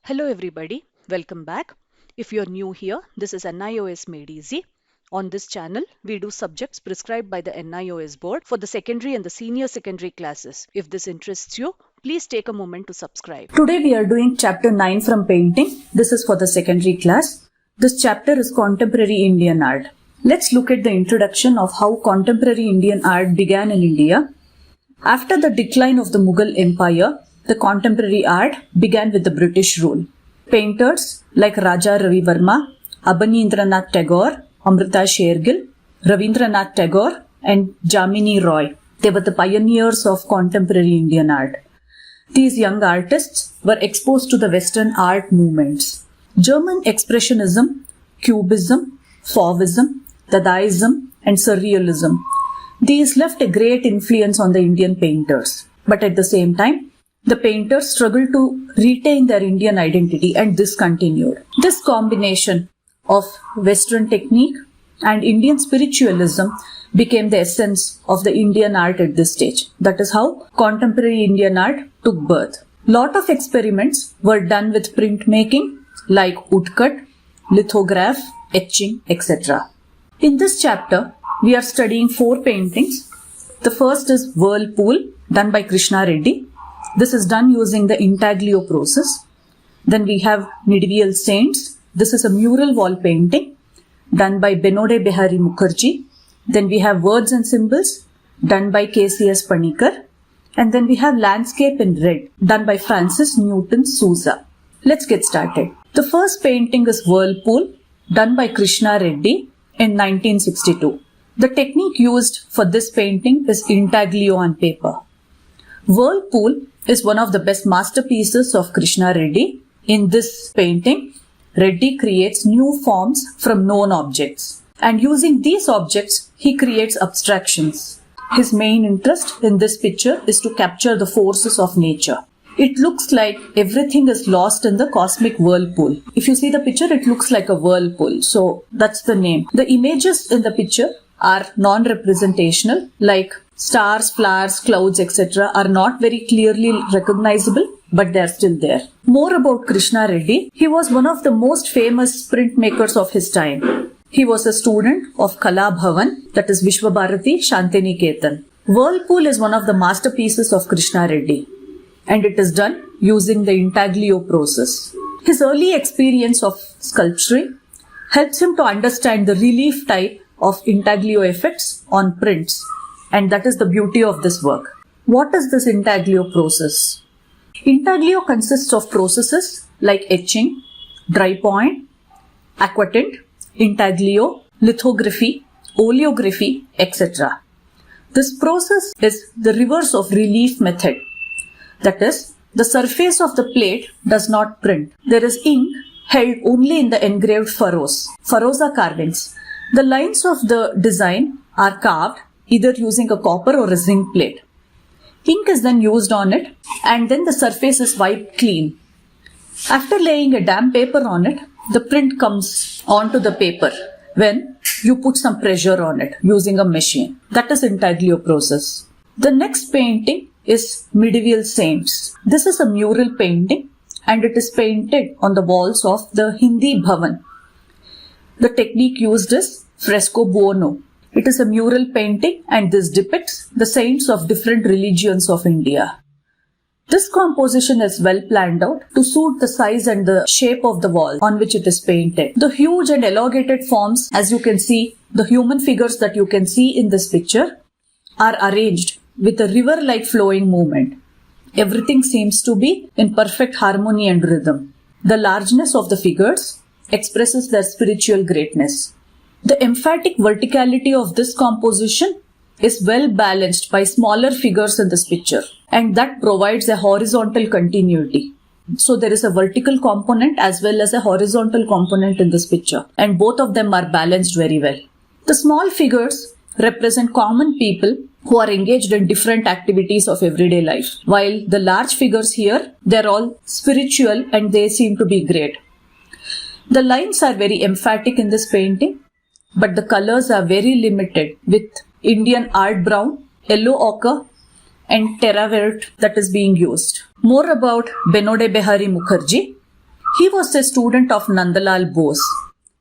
Hello everybody, welcome back. If you're new here, this is NIOS Made Easy. On this channel, we do subjects prescribed by the NIOS board for the secondary and the senior secondary classes. If this interests you, please take a moment to subscribe. Today we are doing chapter 9 from painting. This is for the secondary class. This chapter is contemporary Indian art. Let's look at the introduction of how contemporary Indian art began in India. After the decline of the Mughal Empire, the contemporary art began with the British rule. Painters like Raja Ravi Verma, Abanindranath Tagore, Amrita Shergill, Ravindranath Tagore and Jamini Roy. They were the pioneers of contemporary Indian art. These young artists were exposed to the Western art movements. German Expressionism, Cubism, Fauvism, Dadaism and Surrealism. These left a great influence on the Indian painters. But at the same time, the painters struggled to retain their Indian identity and this continued. This combination of Western technique and Indian spiritualism became the essence of the Indian art at this stage. That is how contemporary Indian art took birth. Lot of experiments were done with printmaking like woodcut, lithograph, etching, etc. In this chapter, we are studying 4 paintings. The first is Whirlpool, done by Krishna Reddy. This is done using the Intaglio process. Then we have Medieval Saints. This is a mural wall painting done by Behari Mukherjee. Then we have Words and Symbols done by KCS Panicker. And then we have Landscape in Red done by Francis Newton Souza. Let's get started. The first painting is Whirlpool done by Krishna Reddy in 1962. The technique used for this painting is Intaglio on paper. Whirlpool is one of the best masterpieces of Krishna Reddy. In this painting, Reddy creates new forms from known objects. And using these objects, he creates abstractions. His main interest in this picture is to capture the forces of nature. It looks like everything is lost in the cosmic whirlpool. If you see the picture, it looks like a whirlpool. So that's the name. The images in the picture are non-representational, like stars, flowers, clouds, etc. are not very clearly recognizable, but they are still there. More about Krishna Reddy. He was one of the most famous printmakers of his time. He was a student of Kala Bhavan, that is Vishwabharati Shantiniketan. Whirlpool is one of the masterpieces of Krishna Reddy, and it is done using the Intaglio process. His early experience of sculpturing helps him to understand the relief type of Intaglio effects on prints, and that is the beauty of this work. What is this Intaglio process? Intaglio consists of processes like etching, dry point, aquatint, intaglio, lithography, oleography, etc. This process is the reverse of relief method. That is, the surface of the plate does not print. There is ink held only in the engraved furrows. Furrows are carvings. The lines of the design are carved either using a copper or a zinc plate. Ink is then used on it and then the surface is wiped clean. After laying a damp paper on it, the print comes onto the paper when you put some pressure on it using a machine. That is Intaglio process. The next painting is Medieval Saints. This is a mural painting and it is painted on the walls of the Hindi Bhavan. The technique used is Fresco Buono. It is a mural painting and this depicts the saints of different religions of India. This composition is well planned out to suit the size and the shape of the wall on which it is painted. The huge and elongated forms, as you can see, the human figures that you can see in this picture are arranged with a river-like flowing movement. Everything seems to be in perfect harmony and rhythm. The largeness of the figures expresses their spiritual greatness. The emphatic verticality of this composition is well balanced by smaller figures in this picture, and that provides a horizontal continuity. So there is a vertical component as well as a horizontal component in this picture, and both of them are balanced very well. The small figures represent common people who are engaged in different activities of everyday life, while the large figures here, they're all spiritual and they seem to be great. The lines are very emphatic in this painting, but the colors are very limited with Indian art brown, yellow ochre and terra verte that is being used. More about Behari Mukherjee. He was a student of Nandalal Bose,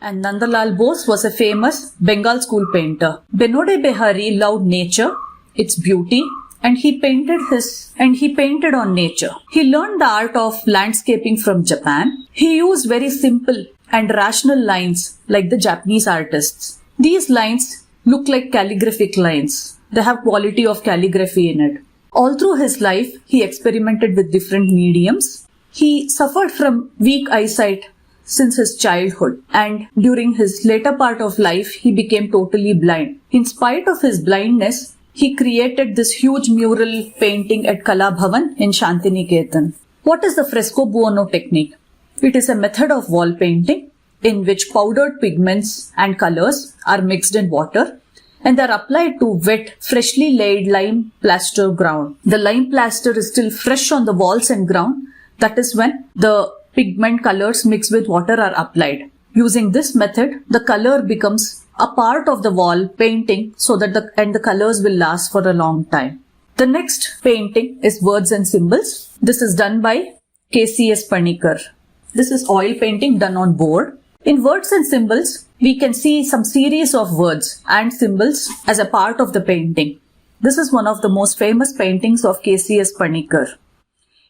and Nandalal Bose was a famous Bengal school painter. Vinod Behari loved nature, its beauty, and he painted on nature. He learned the art of landscaping from Japan. He used very simple and rational lines like the Japanese artists. These lines look like calligraphic lines. They have quality of calligraphy in it. All through his life, he experimented with different mediums. He suffered from weak eyesight since his childhood, and during his later part of life, he became totally blind. In spite of his blindness, he created this huge mural painting at Kala Bhavan in Shantiniketan. What is the Fresco Buono technique? It is a method of wall painting in which powdered pigments and colors are mixed in water and they are applied to wet, freshly laid lime plaster ground. The lime plaster is still fresh on the walls and ground. That is when the pigment colors mixed with water are applied. Using this method, the color becomes a part of the wall painting so that the colors will last for a long time. The next painting is Words and Symbols. This is done by KCS Panicker. This is oil painting done on board. In Words and Symbols, we can see some series of words and symbols as a part of the painting. This is one of the most famous paintings of KCS Panicker.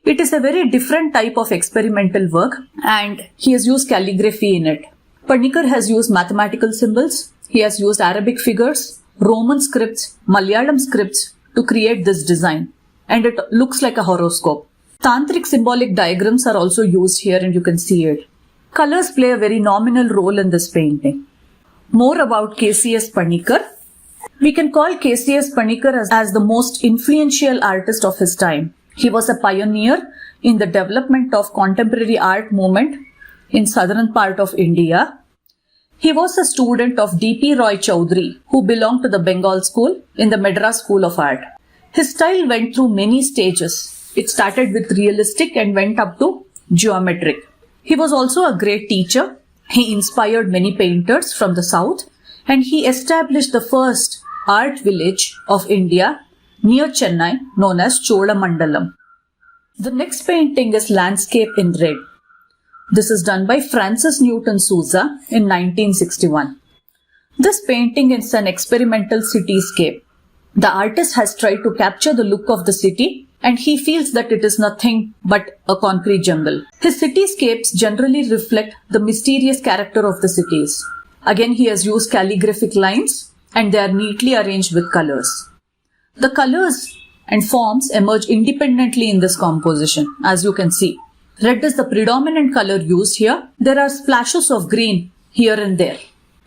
It is a very different type of experimental work and he has used calligraphy in it. Panicker has used mathematical symbols, he has used Arabic figures, Roman scripts, Malayalam scripts to create this design, and it looks like a horoscope. Tantric symbolic diagrams are also used here and you can see it. Colors play a very nominal role in this painting. More about KCS Panicker. We can call KCS Panicker as the most influential artist of his time. He was a pioneer in the development of contemporary art movement in southern part of India. He was a student of D.P. Roy Chowdhury, who belonged to the Bengal school in the Madras School of Art. His style went through many stages. It started with realistic and went up to geometric. He was also a great teacher. He inspired many painters from the south and he established the first art village of India near Chennai known as Cholamandalam. The next painting is Landscape in Red. This is done by Francis Newton Souza in 1961. This painting is an experimental cityscape. The artist has tried to capture the look of the city and he feels that it is nothing but a concrete jungle. His cityscapes generally reflect the mysterious character of the cities. Again, he has used calligraphic lines and they are neatly arranged with colors. The colors and forms emerge independently in this composition, as you can see. Red is the predominant color used here. There are splashes of green here and there.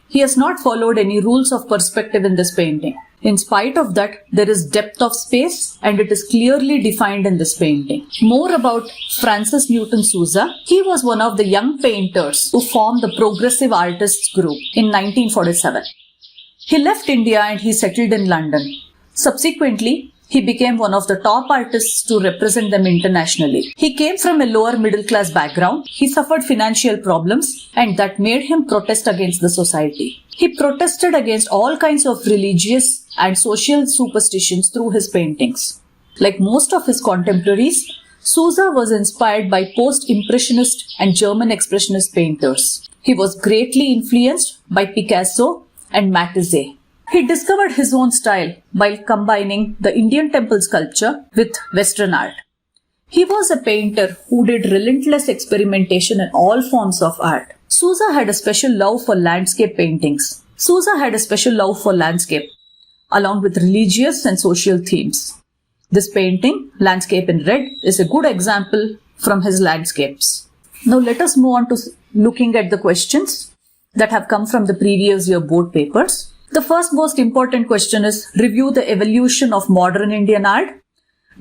He has not followed any rules of perspective in this painting. In spite of that, there is depth of space and it is clearly defined in this painting. More about Francis Newton Souza. He was one of the young painters who formed the Progressive Artists Group in 1947. He left India and he settled in London. Subsequently, he became one of the top artists to represent them internationally. He came from a lower middle class background. He suffered financial problems and that made him protest against the society. He protested against all kinds of religious and social superstitions through his paintings. Like most of his contemporaries, Souza was inspired by post-impressionist and German expressionist painters. He was greatly influenced by Picasso and Matisse. He discovered his own style by combining the Indian temple sculpture with Western art. He was a painter who did relentless experimentation in all forms of art. Souza had a special love for landscape paintings. Souza had a special love for landscape, along with religious and social themes. This painting, Landscape in Red, is a good example from his landscapes. Now let us move on to looking at the questions that have come from the previous year board papers. The first most important question is review the evolution of modern Indian art.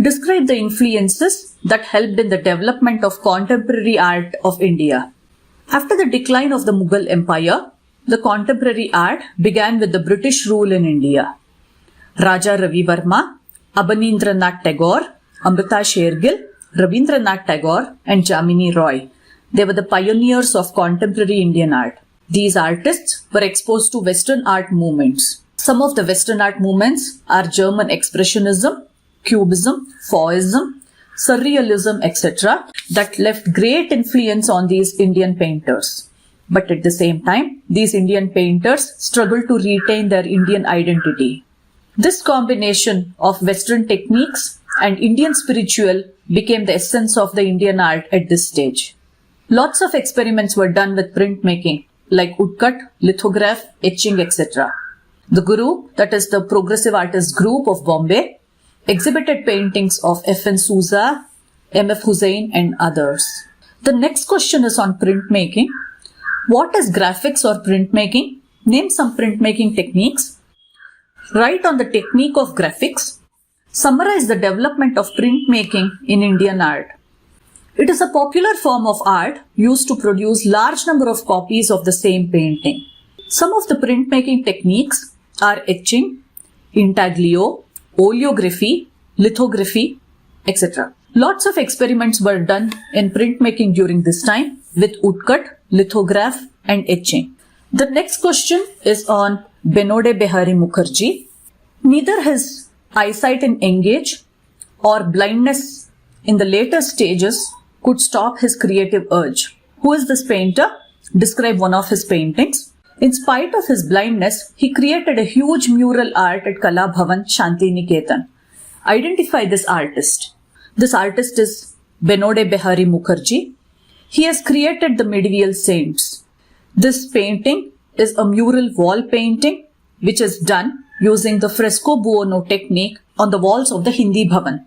Describe the influences that helped in the development of contemporary art of India. After the decline of the Mughal Empire, the contemporary art began with the British rule in India. Raja Ravi Verma, Abanindranath Tagore, Amrita Shergill, Rabindranath Tagore and Jamini Roy. They were the pioneers of contemporary Indian art. These artists were exposed to Western art movements. Some of the Western art movements are German Expressionism, Cubism, Fauvism, surrealism, etc., that left great influence on these Indian painters. But at the same time, these Indian painters struggled to retain their Indian identity. This combination of Western techniques and Indian spiritual became the essence of the Indian art at this stage. Lots of experiments were done with printmaking, like woodcut, lithograph, etching, etc. The group, that is the Progressive Artists Group of Bombay, exhibited paintings of F.N. Souza, M.F. Hussain and others. The next question is on printmaking. What is graphics or printmaking? Name some printmaking techniques. Write on the technique of graphics. Summarize the development of printmaking in Indian art. It is a popular form of art used to produce large number of copies of the same painting. Some of the printmaking techniques are etching, intaglio, oleography, lithography, etc. Lots of experiments were done in printmaking during this time with woodcut, lithograph and etching. The next question is on Vinod Behari Mukherjee. Neither his eyesight in young age or blindness in the later stages could stop his creative urge. Who is this painter? Describe one of his paintings. In spite of his blindness, he created a huge mural art at Kala Bhavan, Shantiniketan. Identify this artist. This artist is Vinod Behari Mukherjee. He has created the medieval saints. This painting is a mural wall painting which is done using the Fresco Buono technique on the walls of the Hindi Bhavan.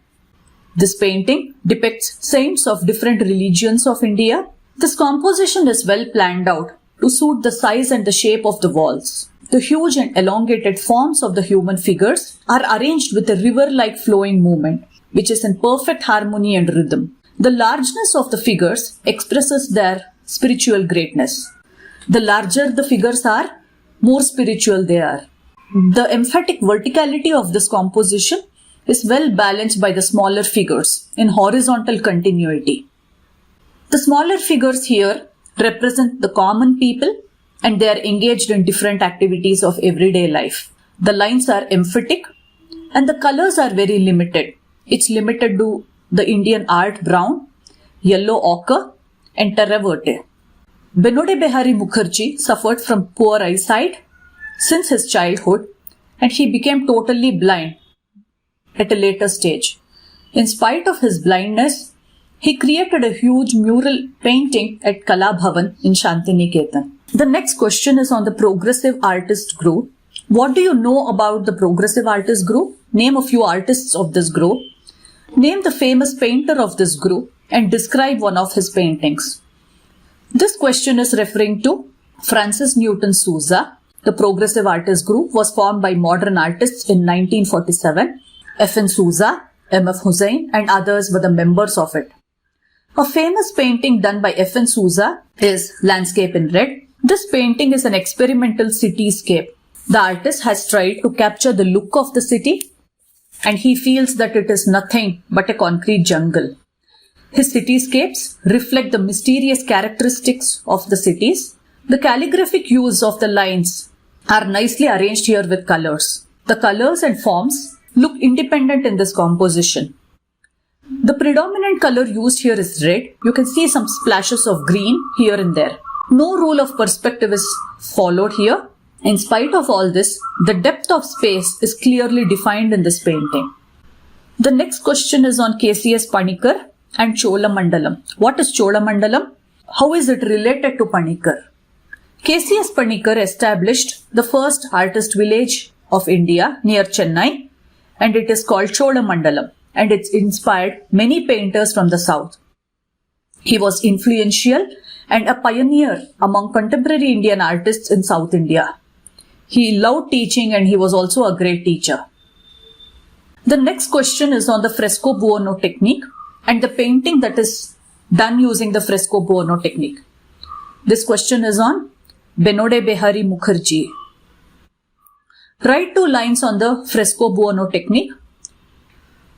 This painting depicts saints of different religions of India. This composition is well planned out to suit the size and the shape of the walls. The huge and elongated forms of the human figures are arranged with a river-like flowing movement, which is in perfect harmony and rhythm. The largeness of the figures expresses their spiritual greatness. The larger the figures are, more spiritual they are. The emphatic verticality of this composition is well balanced by the smaller figures in horizontal continuity. The smaller figures here represent the common people and they are engaged in different activities of everyday life. The lines are emphatic and the colors are very limited. It's limited to the Indian art brown, yellow ochre and terracotta. Vinod Behari Mukherjee suffered from poor eyesight since his childhood and he became totally blind at a later stage. In spite of his blindness, he created a huge mural painting at Kala Bhavan in Shantiniketan. The next question is on the Progressive Artist Group. What do you know about the Progressive Artist Group? Name a few artists of this group. Name the famous painter of this group and describe one of his paintings. This question is referring to Francis Newton Souza. The Progressive Artist Group was formed by modern artists in 1947. F.N. Souza, M.F. Hussain and others were the members of it. A famous painting done by F.N. Souza is Landscape in Red. This painting is an experimental cityscape. The artist has tried to capture the look of the city and he feels that it is nothing but a concrete jungle. His cityscapes reflect the mysterious characteristics of the cities. The calligraphic use of the lines are nicely arranged here with colors. The colors and forms look independent in this composition. The predominant color used here is red. You can see some splashes of green here and there. No rule of perspective is followed here. In spite of all this, the depth of space is clearly defined in this painting. The next question is on KCS Panicker and Chola Mandalam. What is Chola Mandalam? How is it related to Panicker? KCS Panicker established the first artist village of India near Chennai and it is called Chola Mandalam and it's inspired many painters from the south. He was influential and a pioneer among contemporary Indian artists in South India. He loved teaching and he was also a great teacher. The next question is on the Fresco Buono technique and the painting that is done using the Fresco Buono technique. This question is on Vinod Behari Mukherjee. Write 2 lines on the Fresco Buono technique.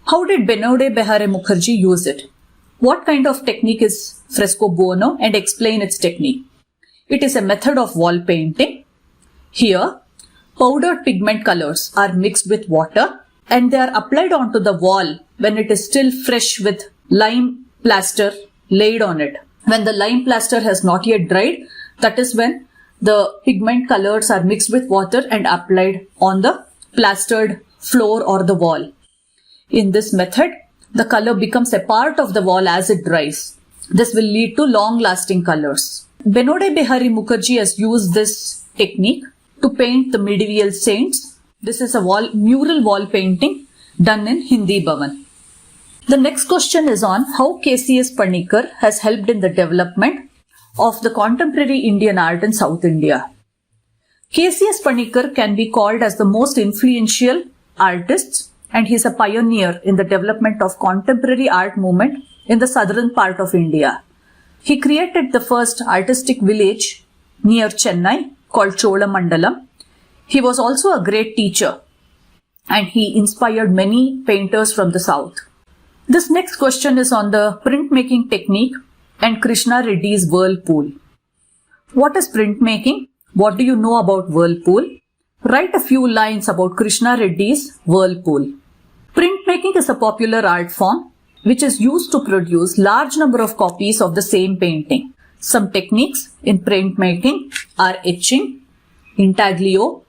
How did Vinod Behari Mukherjee use it? What kind of technique is Fresco Buono and explain its technique? It is a method of wall painting. Here, powdered pigment colors are mixed with water and they are applied onto the wall when it is still fresh with lime plaster laid on it. When the lime plaster has not yet dried, that is when the pigment colors are mixed with water and applied on the plastered floor or the wall. In this method, the color becomes a part of the wall as it dries. This will lead to long-lasting colors. Behari Mukherjee has used this technique to paint the medieval saints. This is a mural wall painting done in Hindi Bhavan. The next question is on how KCS Panicker has helped in the development of the contemporary Indian art in South India. KCS Panicker can be called as the most influential artist, and he is a pioneer in the development of contemporary art movement in the southern part of India. He created the first artistic village near Chennai called Cholamandalam. He was also a great teacher, and he inspired many painters from the south. This next question is on the printmaking technique and Krishna Reddy's Whirlpool. What is printmaking? What do you know about Whirlpool? Write a few lines about Krishna Reddy's Whirlpool. Printmaking is a popular art form which is used to produce large number of copies of the same painting. Some techniques in printmaking are etching, intaglio,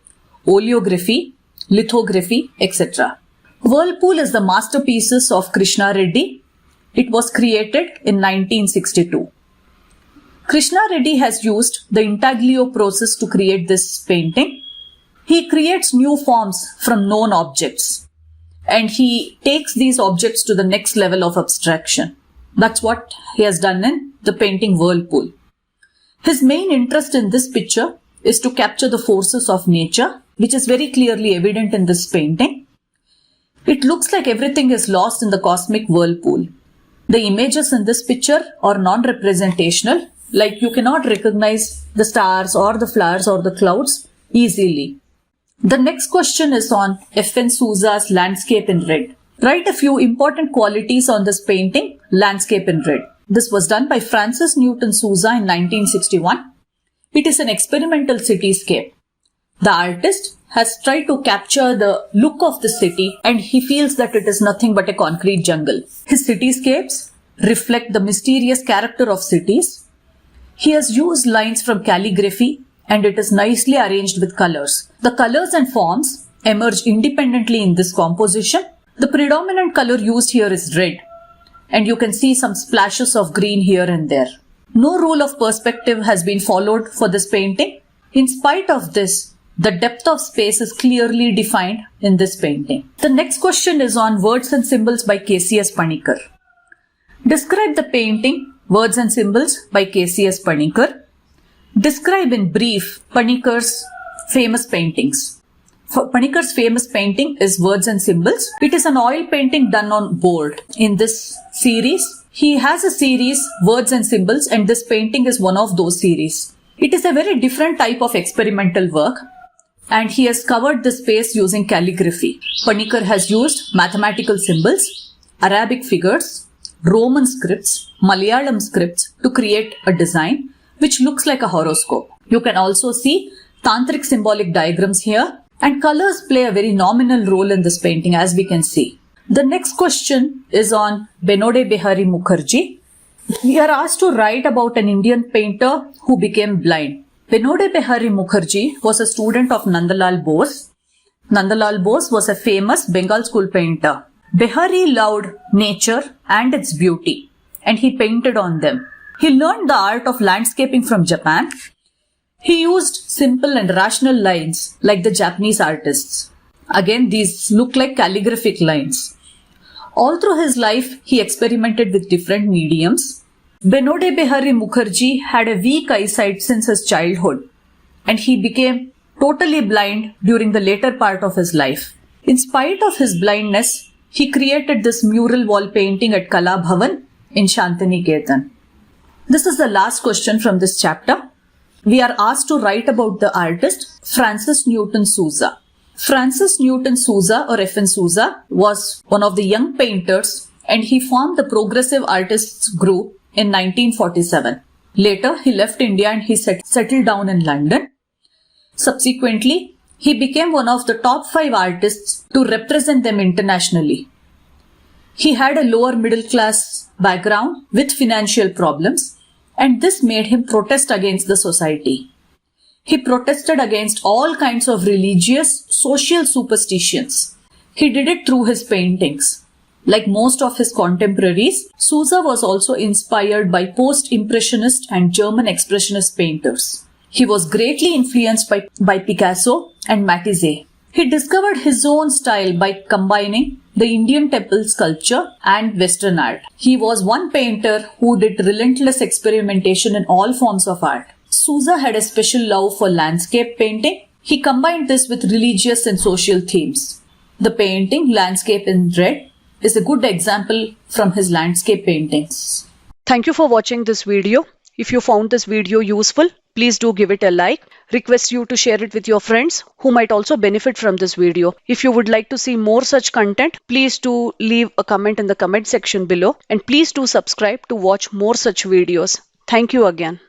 oleography, lithography, etc. Whirlpool is the masterpieces of Krishna Reddy. It was created in 1962. Krishna Reddy has used the Intaglio process to create this painting. He creates new forms from known objects, and he takes these objects to the next level of abstraction. That's what he has done in the painting Whirlpool. His main interest in this picture is to capture the forces of nature, which is very clearly evident in this painting. It looks like everything is lost in the cosmic whirlpool. The images in this picture are non-representational, like you cannot recognize the stars or the flowers or the clouds easily. The next question is on F.N. Souza's Landscape in Red. Write a few important qualities on this painting, Landscape in Red. This was done by Francis Newton Souza in 1961. It is an experimental cityscape. The artist has tried to capture the look of the city, and he feels that it is nothing but a concrete jungle. His cityscapes reflect the mysterious character of cities. He has used lines from calligraphy, and it is nicely arranged with colors. The colors and forms emerge independently in this composition. The predominant color used here is red, and you can see some splashes of green here and there. No rule of perspective has been followed for this painting. In spite of this, the depth of space is clearly defined in this painting. The next question is on Words and Symbols by KCS Panicker. Describe the painting Words and Symbols by KCS Panicker. Describe in brief Panicker's famous paintings. Panicker's famous painting is Words and Symbols. It is an oil painting done on board. In this series, he has a series Words and Symbols, and this painting is one of those series. It is a very different type of experimental work, and he has covered the space using calligraphy. Panicker has used mathematical symbols, Arabic figures, Roman scripts, Malayalam scripts to create a design which looks like a horoscope. You can also see tantric symbolic diagrams here, and colors play a very nominal role in this painting, as we can see. The next question is on Behari Mukherjee. We are asked to write about an Indian painter who became blind. Behari Mukherjee was a student of Nandalal Bose. Nandalal Bose was a famous Bengal school painter. Behari loved nature and its beauty, and he painted on them. He learned the art of landscaping from Japan. He used simple and rational lines like the Japanese artists. Again, these look like calligraphic lines. All through his life, he experimented with different mediums. Behari Mukherjee had a weak eyesight since his childhood, and he became totally blind during the later part of his life. In spite of his blindness, he created this mural wall painting at Kala Bhavan in Shantiniketan. This is the last question from this chapter. We are asked to write about the artist Francis Newton Souza. Francis Newton Souza, or F.N. Souza, was one of the young painters, and he formed the Progressive Artists Group in 1947. Later, he left India and he settled down in London. Subsequently, he became one of the top 5 artists to represent them internationally. He had a lower middle class background with financial problems, and this made him protest against the society. He protested against all kinds of religious, social superstitions. He did it through his paintings. Like most of his contemporaries, Souza was also inspired by post-impressionist and German expressionist painters. He was greatly influenced by Picasso and Matisse. He discovered his own style by combining the Indian temple sculpture and Western art. He was one painter who did relentless experimentation in all forms of art. Souza had a special love for landscape painting. He combined this with religious and social themes. The painting Landscape in Red is a good example from his landscape paintings. Thank you for watching this video. If you found this video useful, please do give it a like. Request you to share it with your friends who might also benefit from this video. If you would like to see more such content, please do leave a comment in the comment section below, and please do subscribe to watch more such videos. Thank you again.